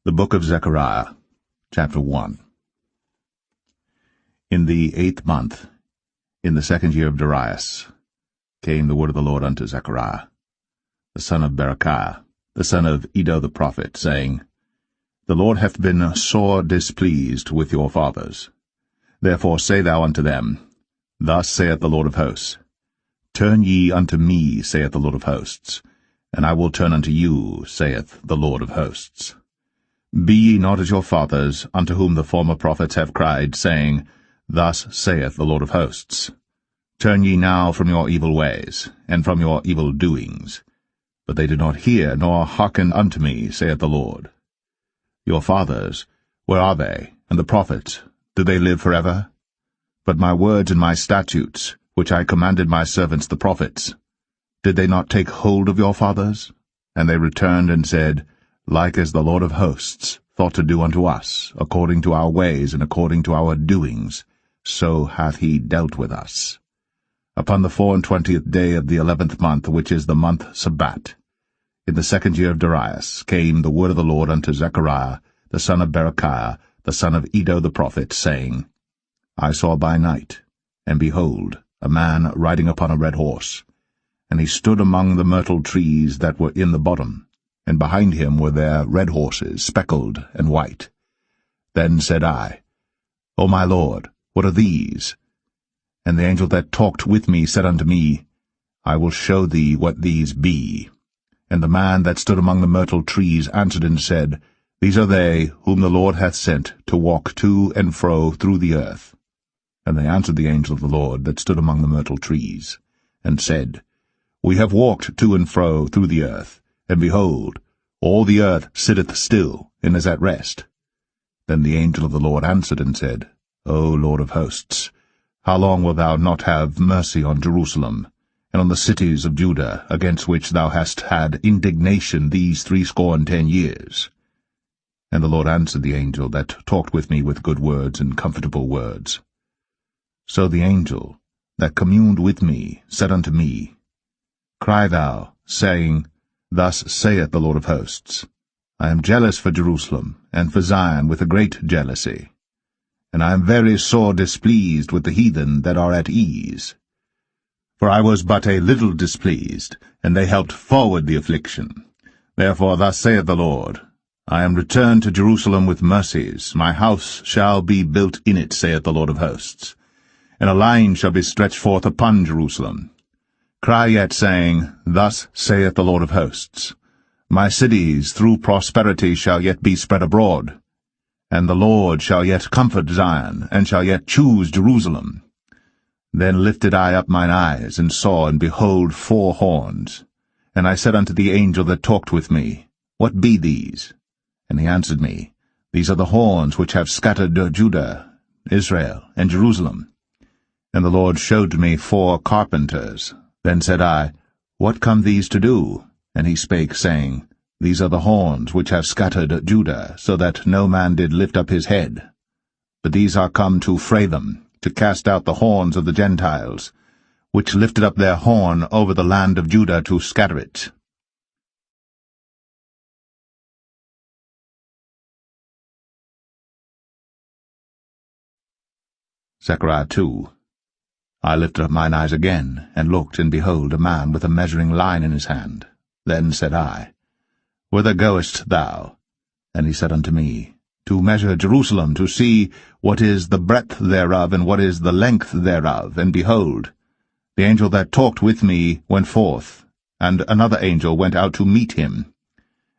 The Book of Zechariah, chapter 1. In the 8th month, in the 2nd year of Darius, came the word of the Lord unto Zechariah, the son of Berechiah, the son of Iddo the prophet, saying, The Lord hath been sore displeased with your fathers. Therefore say thou unto them, Thus saith the Lord of hosts, Turn ye unto me, saith the Lord of hosts, and I will turn unto you, saith the Lord of hosts. Be ye not as your fathers, unto whom the former prophets have cried, saying, Thus saith the Lord of hosts. Turn ye now from your evil ways, and from your evil doings. But they did not hear, nor hearken unto me, saith the Lord. Your fathers, where are they? And the prophets, do they live forever? But my words and my statutes, which I commanded my servants the prophets, did they not take hold of your fathers? And they returned and said, Like as the Lord of hosts thought to do unto us, according to our ways and according to our doings, so hath he dealt with us. Upon the 24th day of the 11th month, which is the month Sabbat, in the 2nd year of Darius, came the word of the Lord unto Zechariah, the son of Berechiah, the son of Iddo the prophet, saying, I saw by night, and behold, a man riding upon a red horse, and he stood among the myrtle trees that were in the bottom, and behind him were there red horses, speckled and white. Then said I, O my Lord, what are these? And the angel that talked with me said unto me, I will show thee what these be. And the man that stood among the myrtle trees answered and said, These are they whom the Lord hath sent to walk to and fro through the earth. And they answered the angel of the Lord that stood among the myrtle trees, and said, We have walked to and fro through the earth, and behold, all the earth sitteth still, and is at rest. Then the angel of the Lord answered and said, O Lord of hosts, how long wilt thou not have mercy on Jerusalem, and on the cities of Judah, against which thou hast had indignation these 70 years? And the Lord answered the angel that talked with me with good words and comfortable words. So the angel that communed with me said unto me, Cry thou, saying, Thus saith the Lord of hosts, I am jealous for Jerusalem, and for Zion with a great jealousy. And I am very sore displeased with the heathen that are at ease. For I was but a little displeased, and they helped forward the affliction. Therefore thus saith the Lord, I am returned to Jerusalem with mercies, my house shall be built in it, saith the Lord of hosts. And a line shall be stretched forth upon Jerusalem. Cry yet, saying, Thus saith the Lord of hosts, My cities through prosperity shall yet be spread abroad, and the Lord shall yet comfort Zion, and shall yet choose Jerusalem. Then lifted I up mine eyes, and saw, and behold 4 horns. And I said unto the angel that talked with me, What be these? And he answered me, These are the horns which have scattered Judah, Israel, and Jerusalem. And the Lord showed me 4 carpenters. Then said I, What come these to do? And he spake, saying, These are the horns which have scattered Judah, so that no man did lift up his head. But these are come to fray them, to cast out the horns of the Gentiles, which lifted up their horn over the land of Judah to scatter it. Zechariah 2. I lifted up mine eyes again, and looked, and behold, a man with a measuring line in his hand. Then said I, Whither goest thou? And he said unto me, To measure Jerusalem, to see what is the breadth thereof, and what is the length thereof. And behold, the angel that talked with me went forth, and another angel went out to meet him,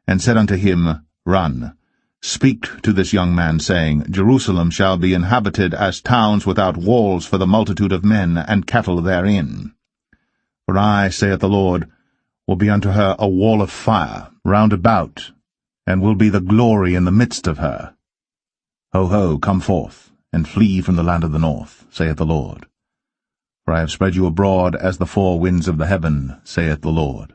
and said unto him, Run, speak to this young man, saying, Jerusalem shall be inhabited as towns without walls for the multitude of men and cattle therein. For I, saith the Lord, will be unto her a wall of fire round about, and will be the glory in the midst of her. Ho, ho, come forth, and flee from the land of the north, saith the Lord. For I have spread you abroad as the 4 winds of the heaven, saith the Lord.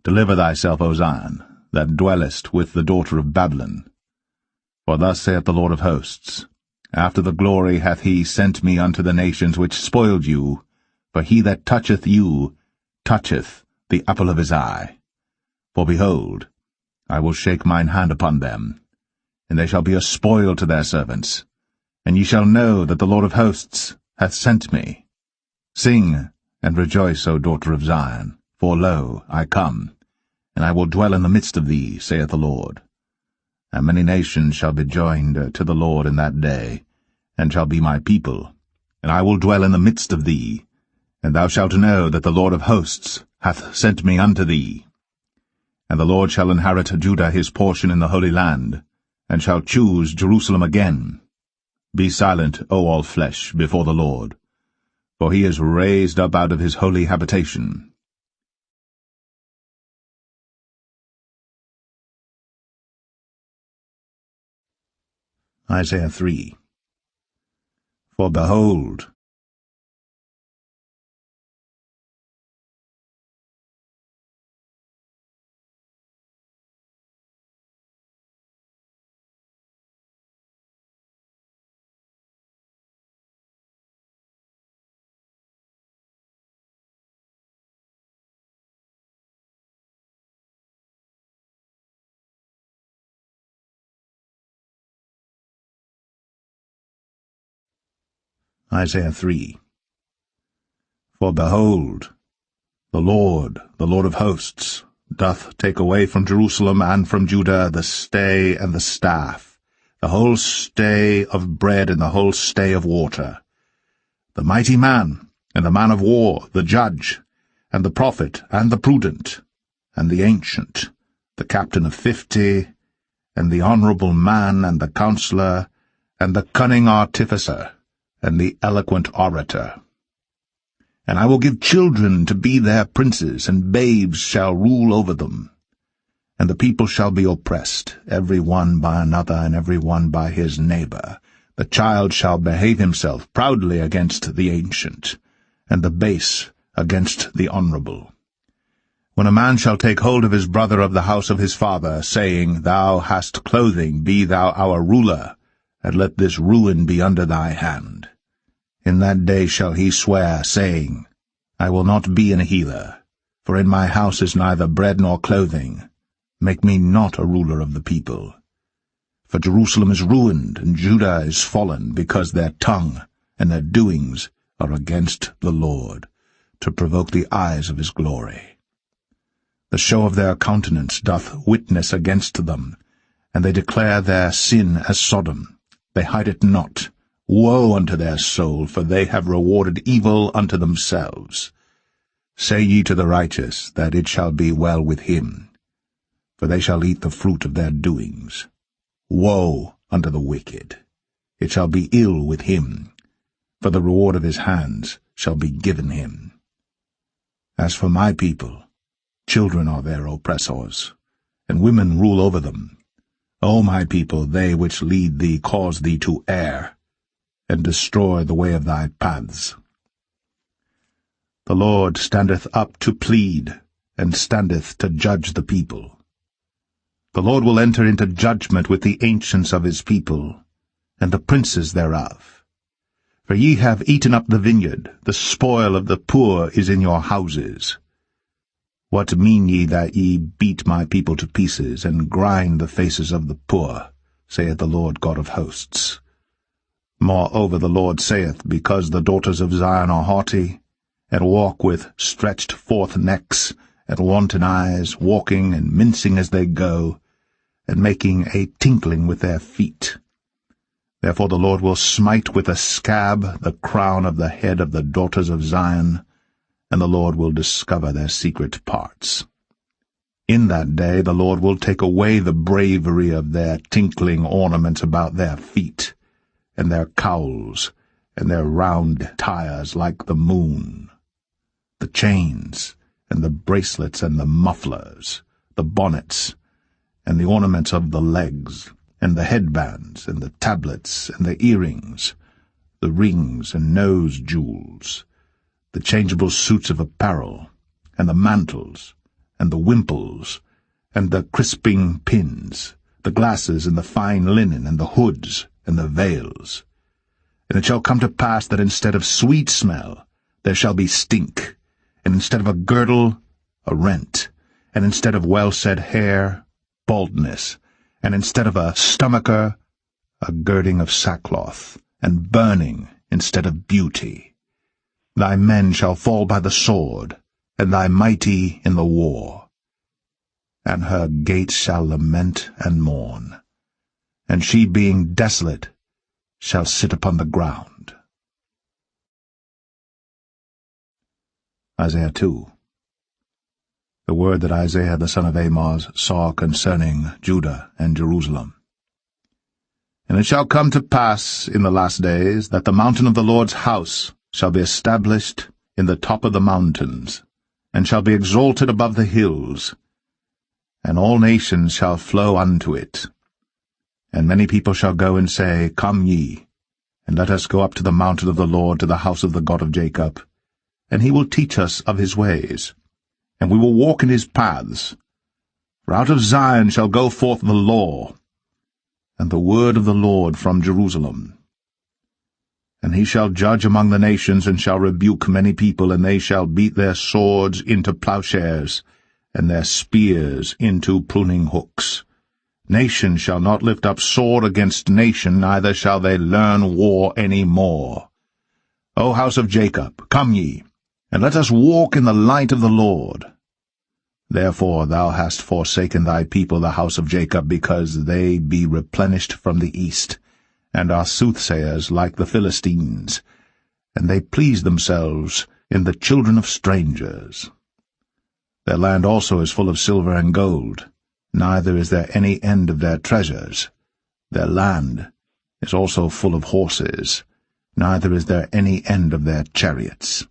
Deliver thyself, O Zion, that dwellest with the daughter of Babylon. For thus saith the Lord of hosts, After the glory hath he sent me unto the nations which spoiled you, for he that toucheth you toucheth the apple of his eye. For behold, I will shake mine hand upon them, and they shall be a spoil to their servants. And ye shall know that the Lord of hosts hath sent me. Sing and rejoice, O daughter of Zion, for lo, I come, and I will dwell in the midst of thee, saith the Lord. And many nations shall be joined to the Lord in that day, and shall be my people, and I will dwell in the midst of thee, and thou shalt know that the Lord of hosts hath sent me unto thee. And the Lord shall inherit Judah his portion in the Holy Land, and shall choose Jerusalem again. Be silent, O all flesh, before the Lord, for he is raised up out of his holy habitation. Isaiah 3. For behold, Isaiah 3. For behold, the Lord of hosts, doth take away from Jerusalem and from Judah the stay and the staff, the whole stay of bread and the whole stay of water, the mighty man, and the man of war, the judge, and the prophet, and the prudent, and the ancient, the captain of 50, and the honorable man, and the counselor, and the cunning artificer, and the eloquent orator. And I will give children to be their princes, and babes shall rule over them. And the people shall be oppressed, every one by another, and every one by his neighbor. The child shall behave himself proudly against the ancient, and the base against the honorable. When a man shall take hold of his brother of the house of his father, saying, Thou hast clothing, be thou our ruler, and let this ruin be under thy hand. In that day shall he swear, saying, I will not be an healer, for in my house is neither bread nor clothing. Make me not a ruler of the people. For Jerusalem is ruined, and Judah is fallen, because their tongue and their doings are against the Lord, to provoke the eyes of his glory. The show of their countenance doth witness against them, and they declare their sin as Sodom. They hide it not. Woe unto their soul, for they have rewarded evil unto themselves. Say ye to the righteous, that it shall be well with him, for they shall eat the fruit of their doings. Woe unto the wicked! It shall be ill with him, for the reward of his hands shall be given him. As for my people, children are their oppressors, and women rule over them. O my people, they which lead thee cause thee to err, and destroy the way of thy paths. The Lord standeth up to plead, and standeth to judge the people. The Lord will enter into judgment with the ancients of his people, and the princes thereof. For ye have eaten up the vineyard, the spoil of the poor is in your houses. What mean ye that ye beat my people to pieces, and grind the faces of the poor, saith the Lord God of hosts? Moreover the Lord saith, because the daughters of Zion are haughty, and walk with stretched forth necks, and wanton eyes, walking and mincing as they go, and making a tinkling with their feet. Therefore the Lord will smite with a scab the crown of the head of the daughters of Zion, and the Lord will discover their secret parts. In that day the Lord will take away the bravery of their tinkling ornaments about their feet, and their cowls, and their round tires like the moon, the chains, and the bracelets, and the mufflers, the bonnets, and the ornaments of the legs, and the headbands, and the tablets, and the earrings, the rings and nose jewels, the changeable suits of apparel, and the mantles, and the wimples, and the crisping pins, the glasses, and the fine linen, and the hoods, and the veils. And it shall come to pass that instead of sweet smell there shall be stink, and instead of a girdle, a rent, and instead of well-set hair, baldness, and instead of a stomacher, a girding of sackcloth, and burning instead of beauty. Thy men shall fall by the sword, and thy mighty in the war. And her gates shall lament and mourn, and she being desolate shall sit upon the ground. Isaiah 2. The word that Isaiah the son of Amoz saw concerning Judah and Jerusalem. And it shall come to pass in the last days that the mountain of the Lord's house shall be established in the top of the mountains, and shall be exalted above the hills, and all nations shall flow unto it. And many people shall go and say, Come ye, and let us go up to the mountain of the Lord, to the house of the God of Jacob, and he will teach us of his ways, and we will walk in his paths. For out of Zion shall go forth the law, and the word of the Lord from Jerusalem. And he shall judge among the nations, and shall rebuke many people, and they shall beat their swords into plowshares, and their spears into pruning hooks. Nation shall not lift up sword against nation, neither shall they learn war any more. O house of Jacob, come ye, and let us walk in the light of the Lord. Therefore thou hast forsaken thy people, the house of Jacob, because they be replenished from the east, and are soothsayers like the Philistines, and they please themselves in the children of strangers. Their land also is full of silver and gold, neither is there any end of their treasures. Their land is also full of horses, neither is there any end of their chariots.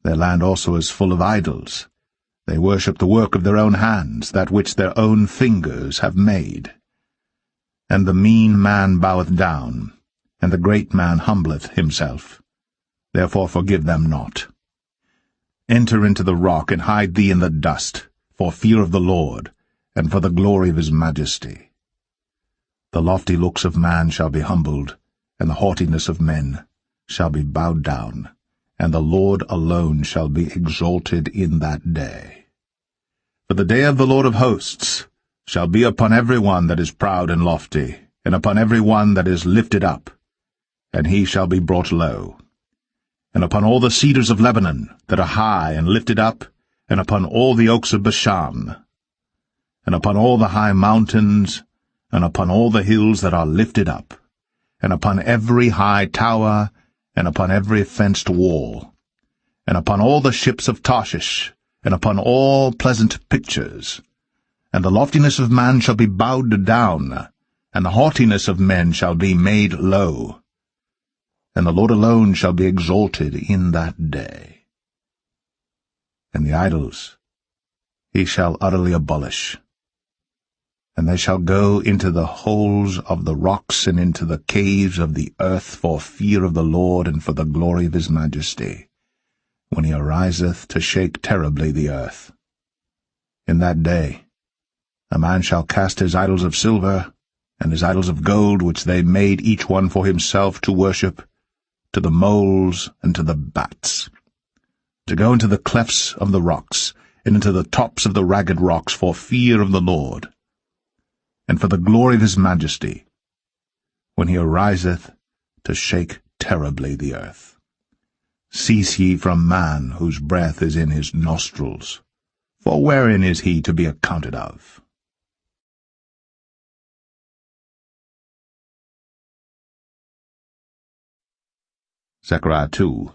Their land also is full of idols. They worship the work of their own hands, that which their own fingers have made. And the mean man boweth down, and the great man humbleth himself. Therefore forgive them not. Enter into the rock, and hide thee in the dust, for fear of the Lord, and for the glory of his majesty. The lofty looks of man shall be humbled, and the haughtiness of men shall be bowed down, and the Lord alone shall be exalted in that day. For the day of the Lord of hosts shall be upon every one that is proud and lofty, and upon every one that is lifted up, and he shall be brought low. And upon all the cedars of Lebanon that are high and lifted up, and upon all the oaks of Bashan, and upon all the high mountains, and upon all the hills that are lifted up, and upon every high tower, and upon every fenced wall, and upon all the ships of Tarshish, and upon all pleasant pictures. And the loftiness of man shall be bowed down, and the haughtiness of men shall be made low. And the Lord alone shall be exalted in that day. And the idols he shall utterly abolish. And they shall go into the holes of the rocks, and into the caves of the earth, for fear of the Lord, and for the glory of his majesty, when he ariseth to shake terribly the earth. In that day a man shall cast his idols of silver, and his idols of gold, which they made each one for himself to worship, to the moles and to the bats, to go into the clefts of the rocks, and into the tops of the ragged rocks, for fear of the Lord, and for the glory of his majesty, when he ariseth to shake terribly the earth. Cease ye from man, whose breath is in his nostrils, for wherein is he to be accounted of? Zechariah 2.